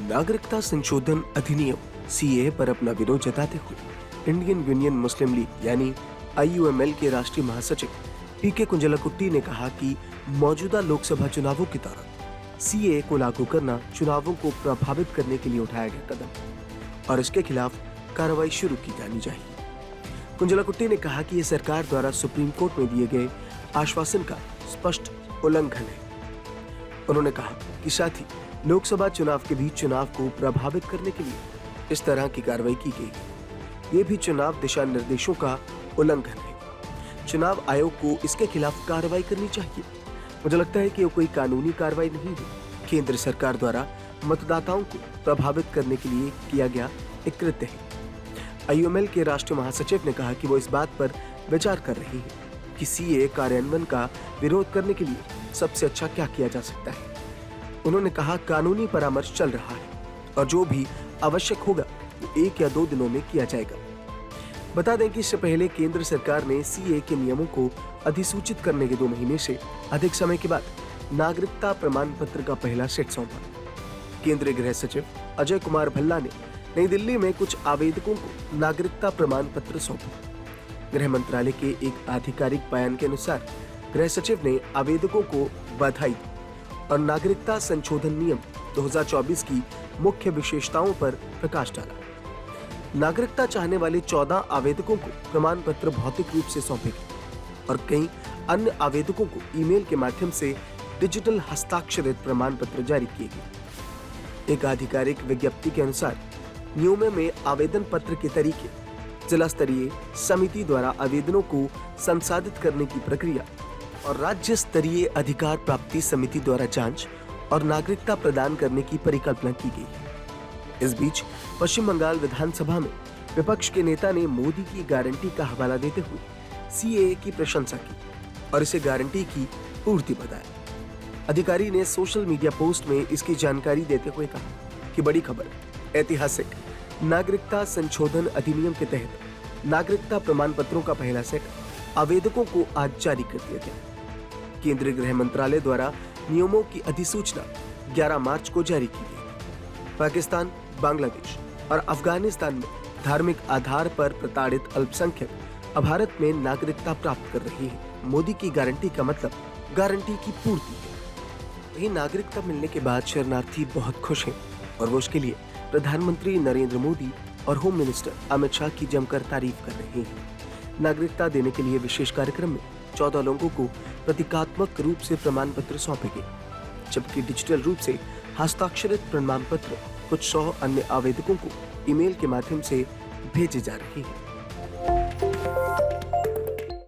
नागरिकता संशोधन अधिनियम सीए पर अपना विरोध जताते हुए इंडियन यूनियन मुस्लिम लीग यानी आईयूएमएल के राष्ट्रीय महासचिव पीके कुंजलाकुट्टी ने कहा कि मौजूदा लोकसभा चुनावों के दौरान सीए को लागू करना चुनावों को प्रभावित करने के लिए उठाया गया कदम और इसके खिलाफ कार्रवाई शुरू की जानी चाहिए। कुंजलाकुट्टी ने कहा कि यह सरकार द्वारा सुप्रीम कोर्ट में दिए गए आश्वासन का स्पष्ट उल्लंघन है। उन्होंने कहा कि साथ ही लोकसभा चुनाव के बीच चुनाव को प्रभावित करने के लिए इस तरह की कार्रवाई की गई है। ये भी चुनाव दिशा निर्देशों का उल्लंघन है। चुनाव आयोग को इसके खिलाफ कार्रवाई करनी चाहिए। मुझे लगता है कि ये कोई कानूनी कार्रवाई नहीं है, केंद्र सरकार द्वारा मतदाताओं को प्रभावित करने के लिए किया गया एक कृत्य है। आईयूएमएल के राष्ट्रीय महासचिव ने कहा कि वो इस बात पर विचार कर रही है कि सीए कार्यान्वयन का विरोध करने के लिए सबसे अच्छा क्या किया जा सकता है। उन्होंने कहा कानूनी परामर्श चल रहा है और जो भी आवश्यक होगा वो 1 या 2 दिनों में किया जाएगा। बता दें कि इससे पहले केंद्र सरकार ने सीए के नियमों को अधिसूचित करने के 2 महीने से अधिक समय के बाद नागरिकता प्रमाण पत्र का पहला सेट सौंपा। केंद्रीय गृह सचिव अजय कुमार भल्ला ने नई दिल्ली में कुछ आवेदकों को नागरिकता प्रमाण पत्र सौंपा। गृह मंत्रालय के एक आधिकारिक बयान के अनुसार गृह सचिव ने आवेदकों को बधाई दी और नागरिकता संशोधन नियम 2024 की मुख्य विशेषताओं पर प्रकाश डाला। नागरिकता चाहने वाले 14 आवेदकों को प्रमाण पत्र भौतिक रूप से सौंपे गए और कई अन्य आवेदकों को ईमेल के माध्यम से डिजिटल हस्ताक्षरित प्रमाण पत्र जारी किए गए। एक आधिकारिक विज्ञप्ति के अनुसार नियमों में आवेदन पत्र के तरीके, जिला स्तरीय समिति द्वारा आवेदनों को संसाधित करने की प्रक्रिया और राज्य स्तरीय अधिकार प्राप्ति समिति द्वारा जांच और नागरिकता प्रदान करने की परिकल्पना की गई है। इस बीच पश्चिम बंगाल विधानसभा में विपक्ष के नेता ने मोदी की गारंटी का हवाला देते हुए सीएए की प्रशंसा की और इसे गारंटी की पूर्ति बताया। अधिकारी ने सोशल मीडिया पोस्ट में इसकी जानकारी देते हुए कहा कि बड़ी खबर, ऐतिहासिक नागरिकता संशोधन अधिनियम के तहत नागरिकता प्रमाण पत्रों का पहला सेट आवेदकों को आज जारी कर दिया गया। केंद्रीय गृह मंत्रालय द्वारा नियमों की अधिसूचना 11 मार्च को जारी की गई। पाकिस्तान, बांग्लादेश और अफगानिस्तान में धार्मिक आधार पर प्रताड़ित अल्पसंख्यक अब भारत में नागरिकता प्राप्त कर रहे हैं। मोदी की गारंटी का मतलब गारंटी की पूर्ति है। वहीं नागरिकता मिलने के बाद शरणार्थी बहुत खुश हैं और वो उसके लिए प्रधानमंत्री नरेंद्र मोदी और होम मिनिस्टर अमित शाह की जमकर तारीफ कर रहे हैं। नागरिकता देने के लिए विशेष कार्यक्रम में 14 लोगों को प्रतीकात्मक रूप से प्रमाण पत्र सौंपे गए, जबकि डिजिटल रूप से हस्ताक्षरित प्रमाण पत्र कुछ 100 अन्य आवेदकों को ईमेल के माध्यम से भेजे जा रहे हैं।